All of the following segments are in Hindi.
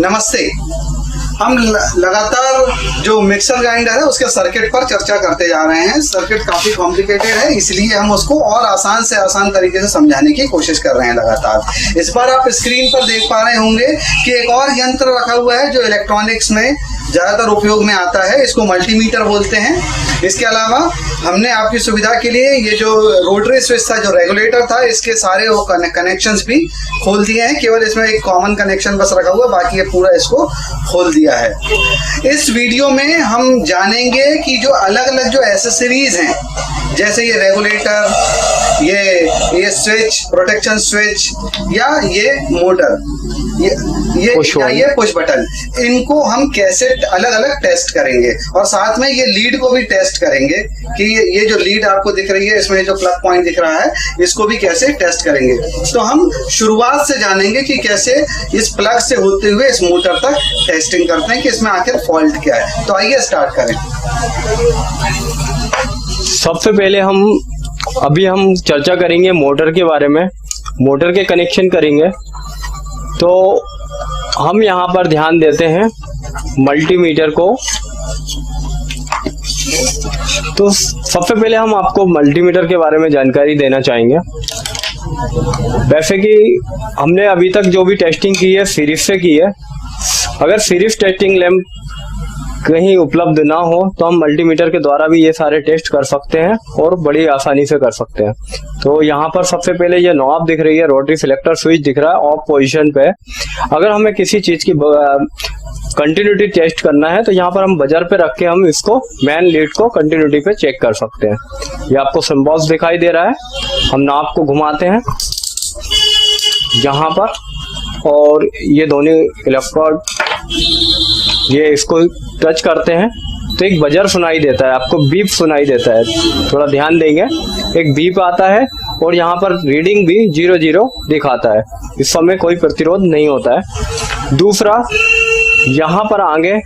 नमस्ते। हम लगातार जो मिक्सर ग्राइंडर है उसके सर्किट पर चर्चा करते जा रहे हैं। सर्किट काफी कॉम्प्लिकेटेड है, इसलिए हम उसको और आसान से आसान तरीके से समझाने की कोशिश कर रहे हैं लगातार। इस बार आप स्क्रीन पर देख पा रहे होंगे कि एक और यंत्र रखा हुआ है जो इलेक्ट्रॉनिक्स में ज्यादातर उपयोग में आता है, इसको मल्टीमीटर बोलते हैं। इसके अलावा हमने आपकी सुविधा के लिए ये जो रोटरी स्विच था, जो रेगुलेटर था, इसके सारे वो कनेक्शंस भी खोल दिए हैं। केवल इसमें एक कॉमन कनेक्शन बस रखा हुआ, बाकी ये पूरा इसको खोल दिया है। इस वीडियो में हम जानेंगे कि जो अलग अलग जो एसेसरीज हैं, जैसे ये रेगुलेटर, ये स्विच, प्रोटेक्शन स्विच, या ये मोटर, ये पुश बटन, इनको हम कैसे अलग अलग टेस्ट करेंगे। और साथ में ये लीड को भी टेस्ट करेंगे कि ये जो लीड आपको दिख रही है, इसमें जो प्लग पॉइंट दिख रहा है, इसको भी कैसे टेस्ट करेंगे। तो हम शुरुआत से जानेंगे कि कैसे इस प्लग से होते हुए इस मोटर तक टेस्टिंग करते हैं कि इसमें आखिर फॉल्ट क्या है। तो आइए स्टार्ट करें। सबसे पहले हम चर्चा करेंगे मोटर के बारे में। मोटर के कनेक्शन करेंगे तो हम यहाँ पर ध्यान देते हैं मल्टीमीटर को। तो सबसे पहले हम आपको मल्टीमीटर के बारे में जानकारी देना चाहेंगे। वैसे कि हमने अभी तक जो भी टेस्टिंग की है सीरीज से की है। अगर सीरीज टेस्टिंग लैंप कहीं उपलब्ध ना हो तो हम मल्टीमीटर के द्वारा भी ये सारे टेस्ट कर सकते हैं और बड़ी आसानी से कर सकते हैं। तो यहाँ पर सबसे पहले ये नॉब दिख रही है, रोटरी सिलेक्टर स्विच दिख रहा है ऑफ पोजीशन पे। अगर हमें किसी चीज की कंटिन्यूटी टेस्ट करना है तो यहाँ पर हम बजर पे रख के हम इसको मेन लीड को कंटिन्यूटी पे चेक कर सकते हैं। ये आपको सिंबल्स दिखाई दे रहा है, हम नॉब को घुमाते हैं यहाँ पर, और ये दोनों इलेक्ट्रोड ये इसको टच करते हैं तो एक बजर सुनाई देता है, आपको बीप सुनाई देता है। थोड़ा ध्यान देंगे, एक बीप आता है और यहाँ पर रीडिंग भी 00 दिखाता है। इस समय कोई प्रतिरोध नहीं होता है। दूसरा, यहाँ पर आगे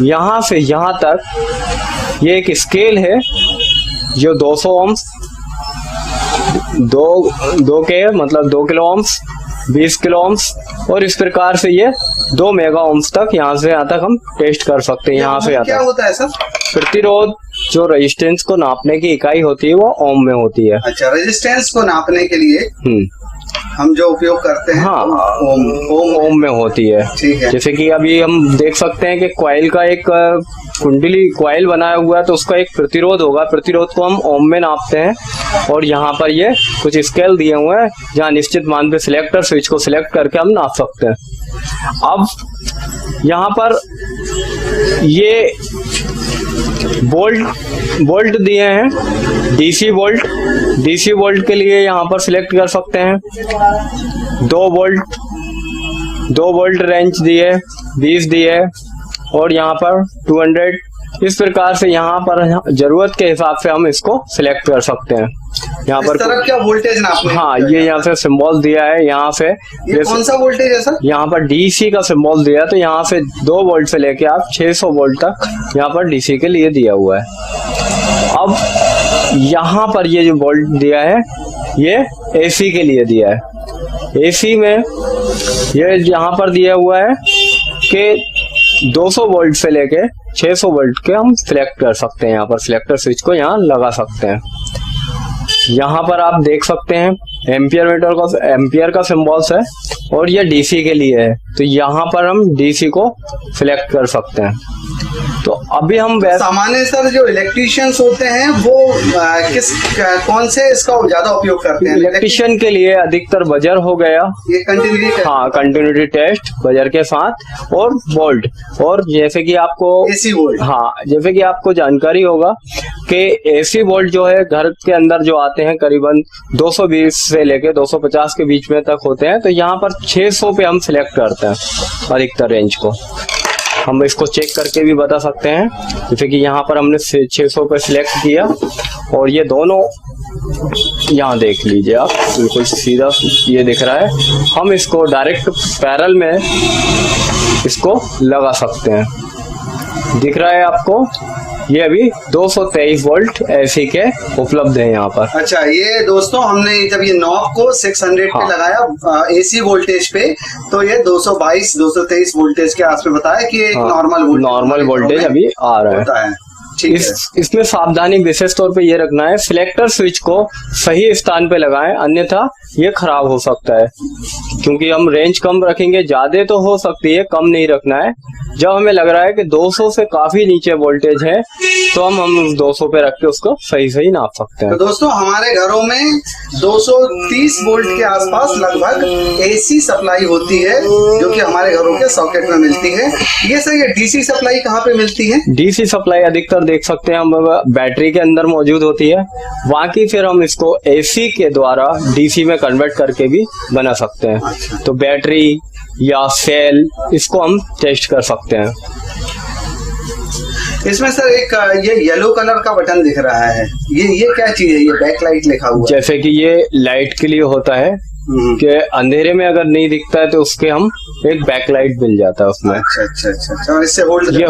यहाँ से यहाँ तक ये एक स्केल है जो 200 ohms, 2 kilo ohms, 20 kilo ohms, और इस प्रकार से ये 2 मेगा ओम्स तक यहाँ से यहाँ तक हम टेस्ट कर सकते हैं। यहाँ से क्या होता है सर? प्रतिरोध जो रेजिस्टेंस को नापने की इकाई होती है वो ओम में होती है। अच्छा, रेजिस्टेंस को नापने के लिए हम जो उपयोग करते हैं, हाँ, ओम में होती है। ठीक है। जैसे कि अभी हम देख सकते हैं कि कॉइल का एक कुंडली कॉइल बनाया हुआ है तो उसका एक प्रतिरोध होगा, प्रतिरोध को हम ओम में नापते हैं। और यहाँ पर ये कुछ स्केल दिए हुए हैं जहाँ निश्चित मान पे सिलेक्टर स्विच को सिलेक्ट करके हम नाप सकते हैं। अब यहाँ पर ये बोल्ट दिए हैं, डीसी बोल्ट के लिए यहाँ पर सिलेक्ट कर सकते हैं। 2 वोल्ट रेंज दिए, 20 दिए, और यहाँ पर 200। इस प्रकार से यहाँ पर जरूरत के हिसाब से हम इसको सिलेक्ट कर सकते हैं। यहाँ पर तरफ क्या वोल्टेज नापने? हाँ, ये यहाँ से सिंबल दिया है। यहाँ से ये कौन सा वोल्टेज है सर? यहाँ पर डीसी का सिंबल दिया है, तो यहाँ से 2 वोल्ट से लेके आप 600 वोल्ट तक यहाँ पर डीसी के लिए दिया हुआ है। अब यहाँ पर ये जो वोल्ट दिया है ये एसी के लिए दिया है। एसी में ये यहाँ पर दिया हुआ है कि 200 वोल्ट से लेके 600 वोल्ट के हम सिलेक्ट कर सकते हैं। यहाँ पर सिलेक्टर स्विच को यहाँ लगा सकते हैं। यहाँ पर आप देख सकते हैं एम्पियर का सिंबल्स है, और ये डीसी के लिए है, तो यहाँ पर हम डीसी को सिलेक्ट कर सकते हैं। तो अभी हम सामान्य सर जो इलेक्ट्रीशियंस होते हैं वो कौन से इसका ज्यादा उपयोग करते हैं? इलेक्ट्रीशियन के लिए अधिकतर बजर हो गया, ये कंटिन्यूटी, हाँ, कंटिन्यूटी टेस्ट बजर के साथ, और वोल्ट। और जैसे कि आपको एसी वोल्ट, हाँ, जैसे कि आपको जानकारी होगा कि एसी वोल्ट जो है घर के अंदर जो आते हैं करीबन 220 से लेके 250 के बीच में तक होते हैं। तो यहाँ पर 600 पे हम सिलेक्ट करते हैं अधिकतर रेंज को। हम इसको चेक करके भी बता सकते हैं, जैसे कि यहाँ पर हमने 600 पे सिलेक्ट किया, और ये दोनों यहाँ देख लीजिए आप, बिल्कुल सीधा ये दिख रहा है। हम इसको डायरेक्ट पैरेलल में इसको लगा सकते हैं। दिख रहा है आपको ये अभी 223 वोल्ट एसी के उपलब्ध है यहाँ पर। अच्छा, ये दोस्तों हमने जब ये नॉब को 600 पे लगाया एसी वोल्टेज पे, तो ये 222 223 वोल्टेज के आसपास बताया कि एक नॉर्मल वोल्टेज अभी आ रहा है। इसमें सावधानी विशेष तौर पे ये रखना है, सिलेक्टर स्विच को सही स्थान पे लगाएं, अन्यथा ये खराब हो सकता है, क्योंकि हम रेंज कम रखेंगे, ज्यादा तो हो सकती है, कम नहीं रखना है। जब हमें लग रहा है कि 200 से काफी नीचे वोल्टेज है तो हम 200 पे रख के उसको सही नाप सकते हैं। तो दोस्तों हमारे घरों में 230 वोल्ट के आसपास लगभग एसी सप्लाई होती है, जो कि हमारे घरों के सॉकेट में मिलती है। ये सर, ये डीसी सप्लाई कहाँ पे मिलती है? डीसी सप्लाई अधिकतर देख सकते हैं हम बैटरी के अंदर मौजूद होती है, बाकी फिर हम इसको एसी के द्वारा डीसी में कन्वर्ट करके भी बना सकते हैं। तो बैटरी या सेल, इसको हम टेस्ट कर सकते हैं। इसमें सर एक ये येलो कलर का बटन दिख रहा है, ये क्या चीज है? ये बैक लाइट लिखा हुआ है। जैसे कि ये लाइट के लिए होता है कि अंधेरे में अगर नहीं दिखता है तो उसके हम एक बैक लाइट मिल जाता है उसमें। अच्छा। और इससे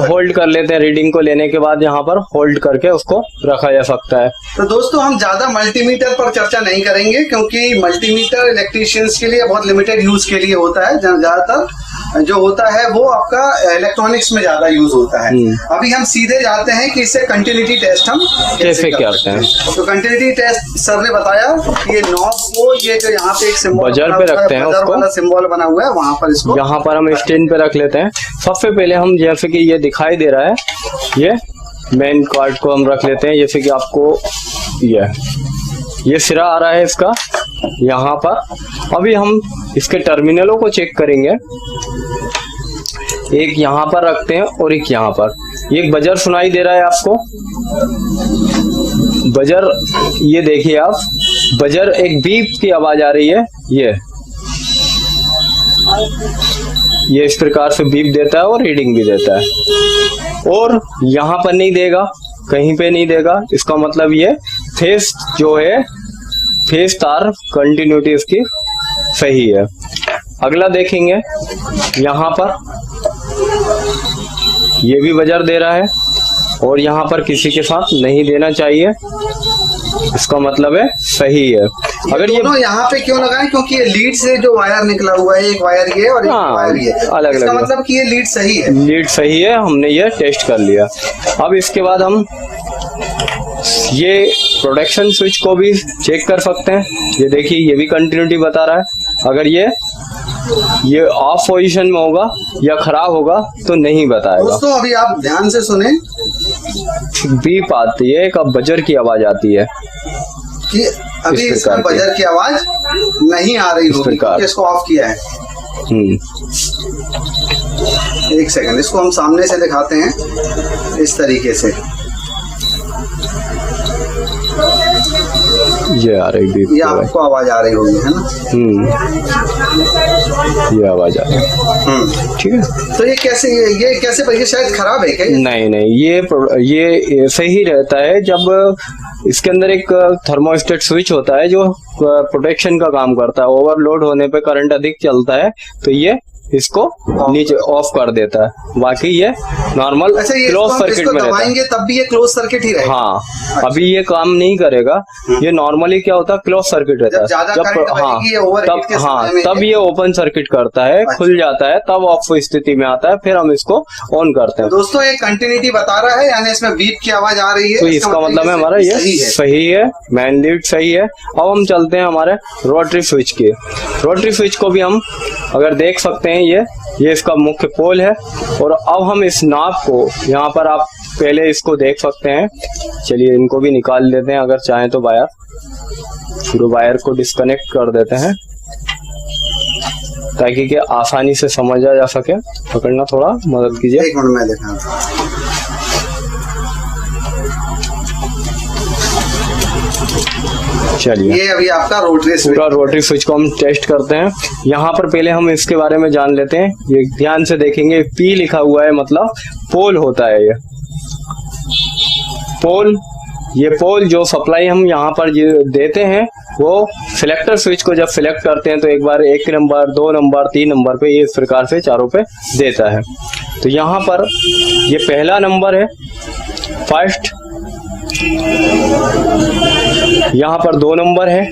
होल्ड कर लेते हैं, रीडिंग को लेने के बाद यहाँ पर होल्ड करके उसको रखा जा सकता है। तो दोस्तों हम ज्यादा मल्टीमीटर पर चर्चा नहीं करेंगे, क्योंकि मल्टीमीटर इलेक्ट्रीशियंस के लिए बहुत लिमिटेड यूज के लिए होता है। ज्यादातर जो होता है वो आपका इलेक्ट्रॉनिक्स में ज्यादा यूज होता है। अभी हम सीधे जाते हैं कि इससे कंटिन्यूटी टेस्ट हम कैसे करते हैं। तो कंटिन्यूटी टेस्ट सर ने बताया कि ये नॉब को, ये जो यहाँ पे एक सिंबल बजर पे रखते हैं, उसको सिंबल बना हुआ है, वहाँ पर इसको यहाँ पर हम स्टैंड पे रख लेते हैं। सबसे पहले हम, जैसे कि ये दिखाई दे रहा है, ये मेन कार्ड को हम रख लेते हैं। जैसे कि आपको ये सिरा आ रहा है इसका यहाँ पर। अभी हम इसके टर्मिनलों को चेक करेंगे, एक यहाँ पर रखते हैं और एक यहाँ पर। एक बजर सुनाई दे रहा है आपको, बजर, ये देखिए आप, बजर एक बीप की आवाज आ रही है। ये इस प्रकार से बीप देता है और रीडिंग भी देता है। और यहाँ पर नहीं देगा, कहीं पे नहीं देगा, इसका मतलब ये फेस जो है, फेस तार कंटिन्यूटी इसकी सही है। अगला देखेंगे, यहाँ पर ये भी बजर दे रहा है और यहाँ पर किसी के साथ नहीं देना चाहिए, इसका मतलब है सही है। अगर ये यहाँ पे क्यों लगाएं? क्योंकि ये लीड से जो वायर निकला हुआ है, एक वायर ये और एक वायर ये, अलग अलग, मतलब कि ये लीड सही है। लीड सही है, हमने ये टेस्ट कर लिया। अब इसके बाद हम ये प्रोडक्शन स्विच को भी चेक कर सकते हैं। ये देखिए, ये भी कंटिन्यूटी बता रहा है। अगर ये ऑफ पोजीशन में होगा या खराब होगा तो नहीं बताएगा। दोस्तों अभी आप ध्यान से सुने, बीप आती है, एक बजर की आवाज आती है कि अभी इसमें बजर की आवाज नहीं आ रही होगी क्योंकि इसको ऑफ किया है। एक सेकंड, इसको हम सामने से दिखाते हैं इस तरीके से। ये आ रही बीप, ये आपको आवाज आ रही होगी, है ना? ये आवाज आ रही है, ठीक है। तो ये कैसे ये शायद खराब है क्या? नहीं, ये सही रहता है। जब इसके अंदर एक थर्मोस्टेट स्विच होता है जो प्रोटेक्शन का काम करता है, ओवरलोड होने पे करंट अधिक चलता है तो ये इसको नीचे ऑफ कर देता है। बाकी ये नॉर्मल क्लोज सर्किट में रहता है, तब भी ये क्लोज सर्किट ही रहेगा। हाँ, अच्छा। अभी ये काम नहीं करेगा। ये नॉर्मली क्या होता है, क्लोज सर्किट रहता है। तब ये ओपन सर्किट करता है, खुल जाता है, तब ऑफ स्थिति में आता है, फिर हम इसको ऑन करते हैं। दोस्तों ये कंटिन्यूटी बता रहा है, यानी इसमें बीप की आवाज आ रही है, तो इसका मतलब है हमारा ये सही है, मेन लीड सही है। अब हम चलते हैं हमारे रोटरी स्विच के। रोटरी स्विच को भी हम अगर देख सकते हैं, ये इसका मुख्य पोल है। और अब हम इस नाब को, यहाँ पर आप पहले इसको देख सकते हैं। चलिए इनको भी निकाल लेते हैं, अगर चाहें तो वायर, पूरे वायर को डिस्कनेक्ट कर देते हैं ताकि कि आसानी से समझा जा सके। पकड़ना थोड़ा मदद कीजिए। एक मिनट में देखा। चलिए, ये अभी आपका रोटरी स्विच, पूरा रोटरी स्विच को हम टेस्ट करते हैं। यहाँ पर पहले हम इसके बारे में जान लेते हैं। ये ध्यान से देखेंगे, पी लिखा हुआ है, मतलब पोल होता है। ये पोल जो सप्लाई हम यहाँ पर देते हैं, वो सिलेक्टर स्विच को जब सिलेक्ट करते हैं तो एक बार 1 नंबर, 2 नंबर, 3 नंबर पे, ये इस प्रकार से चारों पे देता है। तो यहाँ पर ये पहला नंबर है, फर्स्ट, यहाँ पर 2 नंबर है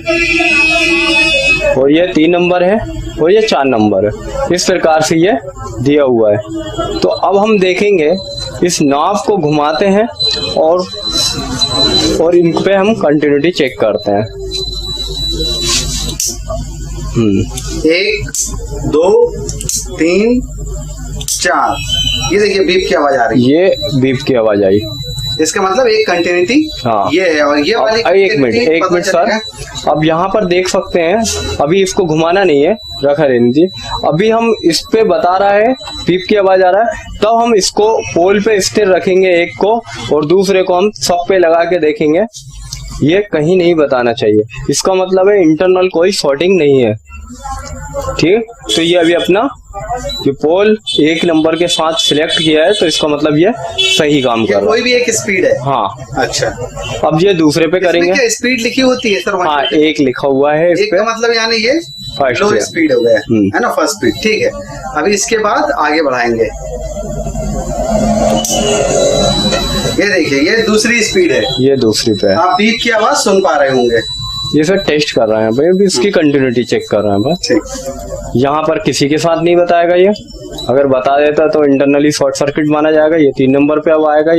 और ये 3 नंबर है और ये 4 नंबर है। इस प्रकार से ये दिया हुआ है। तो अब हम देखेंगे इस नाव को घुमाते हैं और इन पे हम कंटिन्यूटी चेक करते हैं। 1 2 3 4, ये देखिए बीप की आवाज आ रही है। ये बीप की आवाज आई, इसका मतलब एक कंटिन्यूटी हाँ। ये है और ये वाली एक मिनट सर, अब यहाँ पर देख सकते हैं, अभी इसको घुमाना नहीं है, रखा रहने जी। अभी हम इस पे बता रहा है बीप की आवाज आ रहा है, तब तो हम इसको पोल पे स्थिर रखेंगे एक को और दूसरे को हम सब पे लगा के देखेंगे। ये कहीं नहीं बताना चाहिए, इसका मतलब है इंटरनल कोई शॉर्टिंग नहीं है। ठीक, तो ये अभी अपना जो पोल 1 नंबर के साथ सिलेक्ट किया है, तो इसका मतलब ये सही काम कर रहा है। कोई भी एक स्पीड है? हाँ। अच्छा, अब ये दूसरे पे करेंगे। क्या स्पीड लिखी होती है सर? हाँ, 1 लिखा हुआ है इस पे। का मतलब यानी ये फर्स्ट लो स्पीड हो गया है ना, फर्स्ट स्पीड। ठीक है, अभी इसके बाद आगे बढ़ाएंगे। ये देखिए, ये दूसरी स्पीड है, ये दूसरी पे है। आप बीप की आवाज सुन पा रहे होंगे। ये सर टेस्ट कर रहे हैं भाई, अभी इसकी कंटिन्यूटी चेक कर रहे हैं बस। ठीक, यहाँ पर किसी के साथ नहीं बताएगा ये, अगर बता देता तो इंटरनली शॉर्ट सर्किट माना जाएगा। ये 3 नंबर पे अब आएगा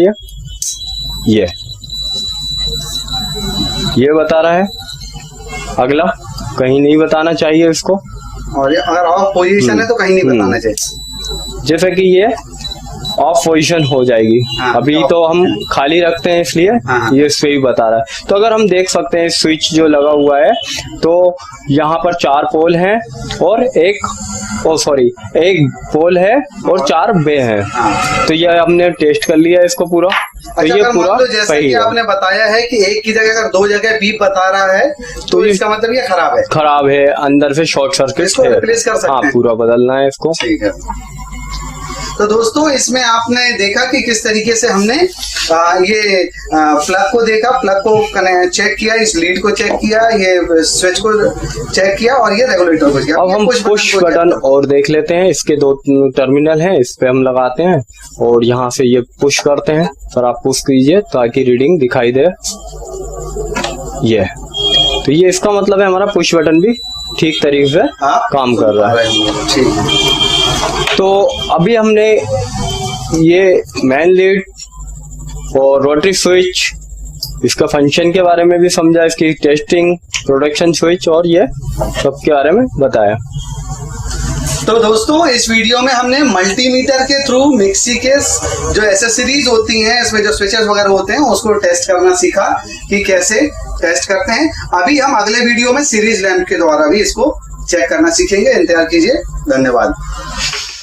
ये बता रहा है। अगला कहीं नहीं बताना चाहिए इसको, और अगर ऑफ पोजीशन है तो कहीं नहीं बताना चाहिए। जैसे कि ये ऑफ पोजीशन हो जाएगी। हाँ, अभी तो हम खाली रखते हैं इसलिए ये इस पे ही बता रहा है। तो अगर हम देख सकते हैं स्विच जो लगा हुआ है, तो यहाँ पर 4 पोल हैं और एक पोल है और 4 बे हैं। तो ये हमने टेस्ट कर लिया इसको पूरा। तो अच्छा, ये पूरा जैसे सही कि है। आपने बताया है कि एक की जगह अगर 2 जगह बीप बता रहा है तो इसका मतलब ये खराब है, अंदर से शॉर्ट सर्किट इसको रिप्लेस कर सकते हैं। पूरा बदलना है इसको। ठीक है, तो दोस्तों इसमें आपने देखा कि किस तरीके से हमने ये प्लग को देखा, प्लग को चेक किया, इस लीड को चेक किया, ये स्विच को चेक किया और ये रेगुलेटर को किया। अब हम पुश बटन और देख लेते हैं। इसके 2 टर्मिनल हैं, इस पे हम लगाते हैं और यहाँ से ये पुश करते हैं। सर आप पुश कीजिए ताकि रीडिंग दिखाई दे। ये तो ये इसका मतलब है हमारा पुश बटन भी ठीक तरीके से काम कर रहा है। ठीक, तो अभी हमने ये मैन लीड और रोटरी स्विच, इसका फंक्शन के बारे में भी समझा, इसकी टेस्टिंग, प्रोडक्शन स्विच और ये सब के बारे में बताया। तो दोस्तों इस वीडियो में हमने मल्टीमीटर के थ्रू मिक्सी के जो एसेसरीज होती हैं, इसमें जो स्विचेस वगैरह होते हैं, उसको टेस्ट करना सीखा कि कैसे टेस्ट करते हैं। अभी हम अगले वीडियो में सीरीज लैंप के द्वारा भी इसको चेक करना सीखेंगे। इंतजार कीजिए। धन्यवाद।